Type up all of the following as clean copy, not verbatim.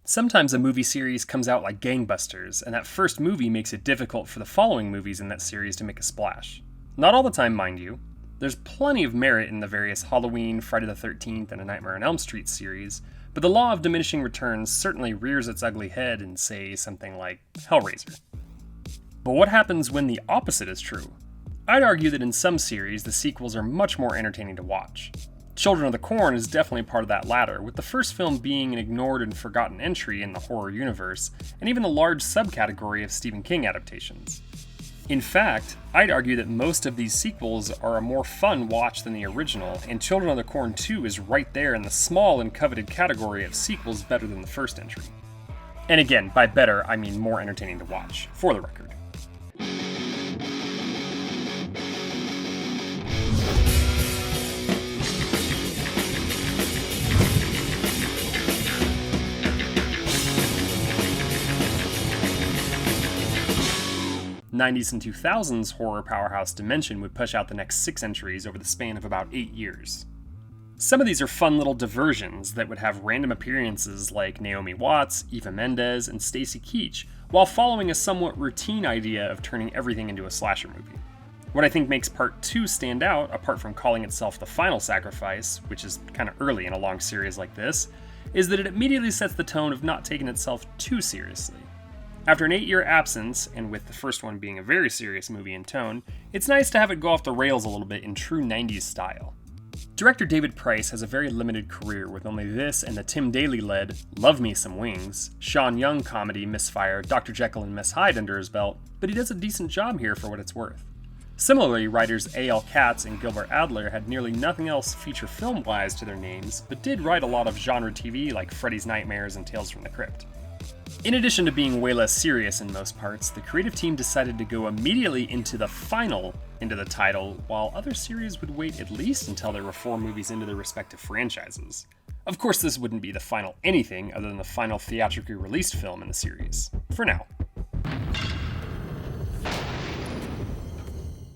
Sometimes a movie series comes out like gangbusters, and that first movie makes it difficult for the following movies in that series to make a splash. Not all the time, mind you. There's plenty of merit in the various Halloween, Friday the 13th, and A Nightmare on Elm Street series, but the law of diminishing returns certainly rears its ugly head in, say, something like Hellraiser. But what happens when the opposite is true? I'd argue that in some series, the sequels are much more entertaining to watch. Children of the Corn is definitely part of that latter, with the first film being an ignored and forgotten entry in the horror universe, and even a large subcategory of Stephen King adaptations. In fact, I'd argue that most of these sequels are a more fun watch than the original, and Children of the Corn 2 is right there in the small and coveted category of sequels better than the first entry. And again, by better, I mean more entertaining to watch, for the record. 90s and 2000s horror powerhouse Dimension would push out the next 6 entries over the span of about 8 years. Some of these are fun little diversions that would have random appearances like Naomi Watts, Eva Mendes, and Stacy Keach, while following a somewhat routine idea of turning everything into a slasher movie. What I think makes Part 2 stand out, apart from calling itself The Final Sacrifice, which is kind of early in a long series like this, is that it immediately sets the tone of not taking itself too seriously. After an 8-year absence, and with the first one being a very serious movie in tone, it's nice to have it go off the rails a little bit in true 90s style. Director David Price has a very limited career with only this and the Tim Daly-led Love Me Some Wings, Sean Young comedy Misfire, Dr. Jekyll and Miss Hyde under his belt, but he does a decent job here for what it's worth. Similarly, writers A.L. Katz and Gilbert Adler had nearly nothing else feature film-wise to their names, but did write a lot of genre TV like Freddy's Nightmares and Tales from the Crypt. In addition to being way less serious in most parts, the creative team decided to go immediately into the final into the title, while other series would wait at least until there were 4 movies into their respective franchises. Of course, this wouldn't be the final anything other than the final theatrically released film in the series, for now.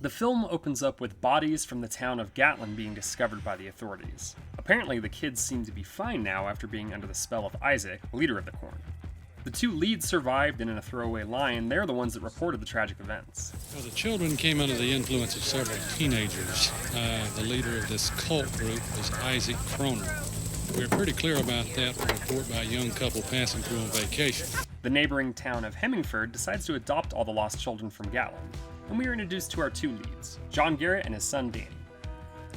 The film opens up with bodies from the town of Gatlin being discovered by the authorities. Apparently, the kids seem to be fine now after being under the spell of Isaac, leader of the Corn. The 2 leads survived, and in a throwaway line, they're the ones that reported the tragic events. Well, the children came under the influence of several teenagers. The leader of this cult group was Isaac Croner. We're pretty clear about that from a report by a young couple passing through on vacation. The neighboring town of Hemmingford decides to adopt all the lost children from Gatlin, and we are introduced to our 2 leads, John Garrett and his son Danny.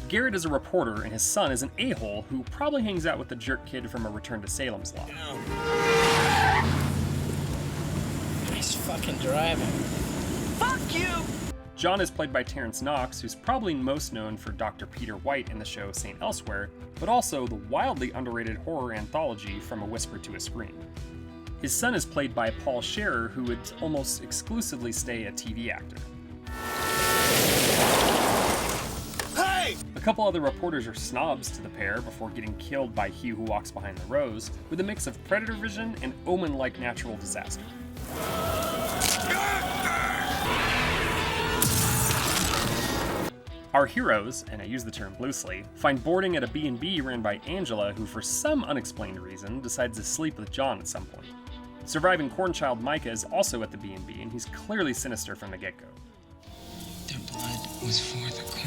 Garrett is a reporter, and his son is an a-hole who probably hangs out with the jerk kid from A Return to Salem's Lot. Nice fucking driving. Fuck you! John is played by Terrence Knox, who's probably most known for Dr. Peter White in the show St. Elsewhere, but also the wildly underrated horror anthology From a Whisper to a Scream. His son is played by Paul Scherer, who would almost exclusively stay a TV actor. A couple other reporters are snobs to the pair before getting killed by He Who Walks Behind the Rose, with a mix of predator vision and omen-like natural disaster. Our heroes, and I use the term loosely, find boarding at a B&B ran by Angela, who for some unexplained reason decides to sleep with John at some point. Surviving cornchild Micah is also at the B&B, and he's clearly sinister from the get-go. Their blood was for the corn.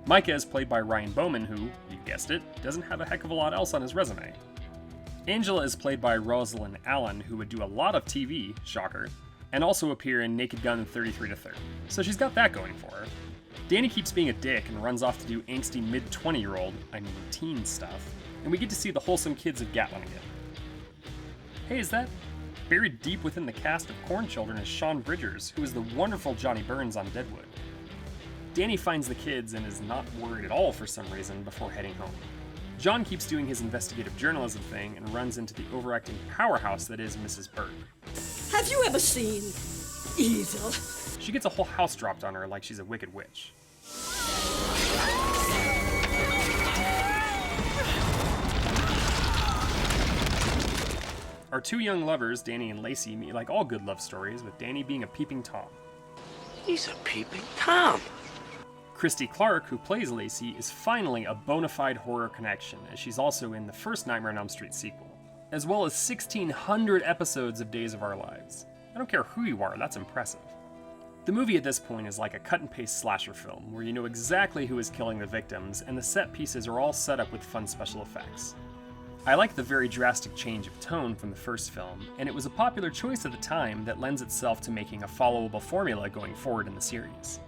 Micah is played by Ryan Bowman, who, you guessed it, doesn't have a heck of a lot else on his resume. Angela is played by Rosalind Allen, who would do a lot of TV, shocker, and also appear in Naked Gun 33 to 30, so she's got that going for her. Danny keeps being a dick and runs off to do angsty mid-20-year-old, teen stuff, and we get to see the wholesome kids of Gatlin again. Hey, is that? Buried deep within the cast of Corn Children is Sean Bridgers, who is the wonderful Johnny Burns on Deadwood. Danny finds the kids and is not worried at all for some reason before heading home. John keeps doing his investigative journalism thing and runs into the overacting powerhouse that is Mrs. Berge. Have you ever seen evil? She gets a whole house dropped on her like she's a wicked witch. Our 2 young lovers, Danny and Lacey, meet like all good love stories, with Danny being a peeping Tom. He's a peeping Tom. Christy Clark, who plays Lacey, is finally a bona fide horror connection, as she's also in the first Nightmare on Elm Street sequel, as well as 1,600 episodes of Days of Our Lives. I don't care who you are, that's impressive. The movie at this point is like a cut-and-paste slasher film, where you know exactly who is killing the victims, and the set pieces are all set up with fun special effects. I like the very drastic change of tone from the first film, and it was a popular choice at the time that lends itself to making a followable formula going forward in the series.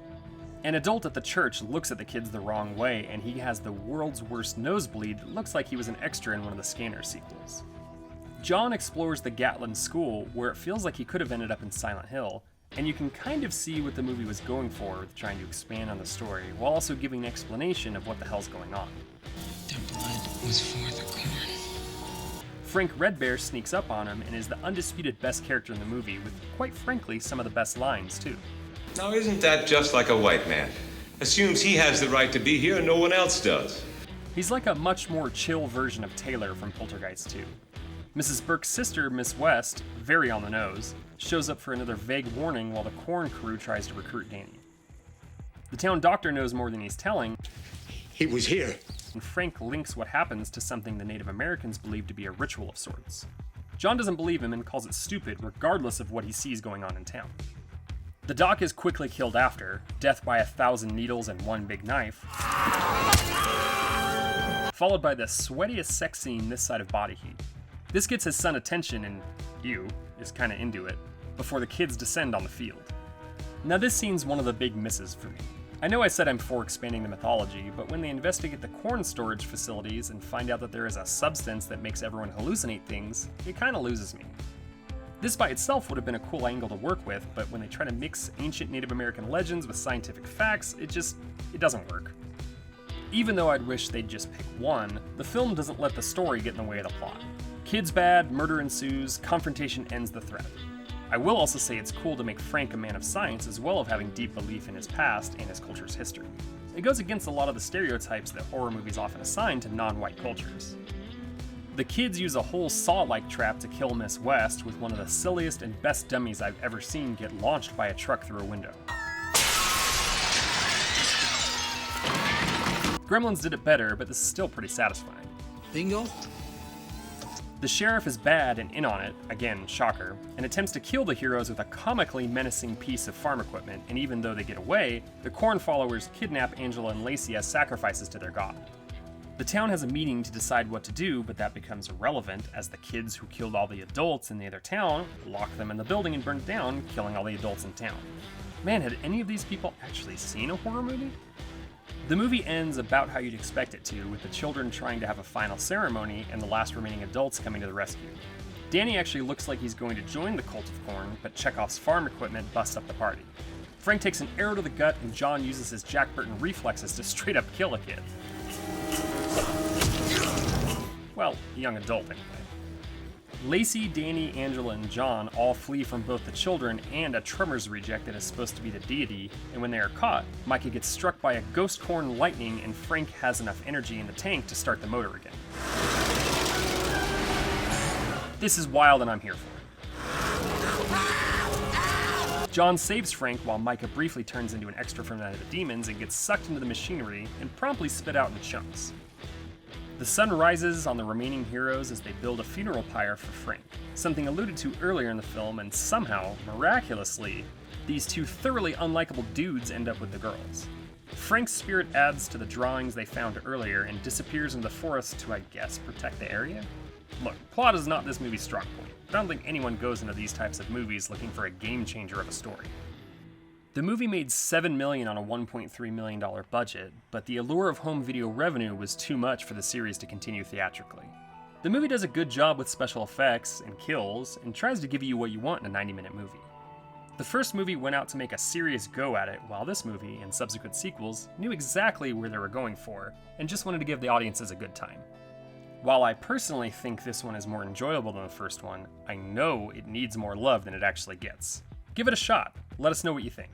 An adult at the church looks at the kids the wrong way, and he has the world's worst nosebleed that looks like he was an extra in one of the Scanner sequels. John explores the Gatlin School, where it feels like he could have ended up in Silent Hill, and you can kind of see what the movie was going for with trying to expand on the story, while also giving an explanation of what the hell's going on. Their blood was for the corn. Frank Redbear sneaks up on him and is the undisputed best character in the movie, with, quite frankly, some of the best lines, too. Now, isn't that just like a white man? Assumes he has the right to be here and no one else does. He's like a much more chill version of Taylor from Poltergeist 2. Mrs. Burke's sister, Miss West, very on the nose, shows up for another vague warning while the Corn crew tries to recruit Danny. The town doctor knows more than he's telling. He was here. And Frank links what happens to something the Native Americans believe to be a ritual of sorts. John doesn't believe him and calls it stupid regardless of what he sees going on in town. The doc is quickly killed after, death by 1,000 needles and one big knife, followed by the sweatiest sex scene this side of Body Heat. This gets his son attention and Hugh is kinda into it, before the kids descend on the field. Now this scene's one of the big misses for me. I know I said I'm for expanding the mythology, but when they investigate the corn storage facilities and find out that there is a substance that makes everyone hallucinate things, it kinda loses me. This by itself would have been a cool angle to work with, but when they try to mix ancient Native American legends with scientific facts, it doesn't work. Even though I'd wish they'd just pick one, the film doesn't let the story get in the way of the plot. Kids bad, murder ensues, confrontation ends the thread. I will also say it's cool to make Frank a man of science as well as having deep belief in his past and his culture's history. It goes against a lot of the stereotypes that horror movies often assign to non-white cultures. The kids use a whole saw-like trap to kill Miss West with one of the silliest and best dummies I've ever seen get launched by a truck through a window. Gremlins did it better, but this is still pretty satisfying. Bingo? The sheriff is bad and in on it, again, shocker, and attempts to kill the heroes with a comically menacing piece of farm equipment, and even though they get away, the Corn followers kidnap Angela and Lacey as sacrifices to their god. The town has a meeting to decide what to do, but that becomes irrelevant as the kids who killed all the adults in the other town lock them in the building and burn it down, killing all the adults in town. Man, had any of these people actually seen a horror movie? The movie ends about how you'd expect it to, with the children trying to have a final ceremony and the last remaining adults coming to the rescue. Danny actually looks like he's going to join the Cult of Corn, but Chekhov's farm equipment busts up the party. Frank takes an arrow to the gut, and John uses his Jack Burton reflexes to straight up kill a kid. Well, a young adult anyway. Lacey, Danny, Angela, and John all flee from both the children and a Tremors reject that is supposed to be the deity, and when they are caught, Micah gets struck by a ghost corn lightning and Frank has enough energy in the tank to start the motor again. This is wild and I'm here for it. John saves Frank while Micah briefly turns into an extra from Night of the Demons and gets sucked into the machinery and promptly spit out in chunks. The sun rises on the remaining heroes as they build a funeral pyre for Frank, something alluded to earlier in the film, and somehow, miraculously, these two thoroughly unlikable dudes end up with the girls. Frank's spirit adds to the drawings they found earlier and disappears into the forest to, I guess, protect the area? Look, plot is not this movie's strong point, but I don't think anyone goes into these types of movies looking for a game changer of a story. The movie made $7 million on a $1.3 million budget, but the allure of home video revenue was too much for the series to continue theatrically. The movie does a good job with special effects and kills, and tries to give you what you want in a 90-minute movie. The first movie went out to make a serious go at it, while this movie, and subsequent sequels, knew exactly where they were going for, and just wanted to give the audiences a good time. While I personally think this one is more enjoyable than the first one, I know it needs more love than it actually gets. Give it a shot. Let us know what you think.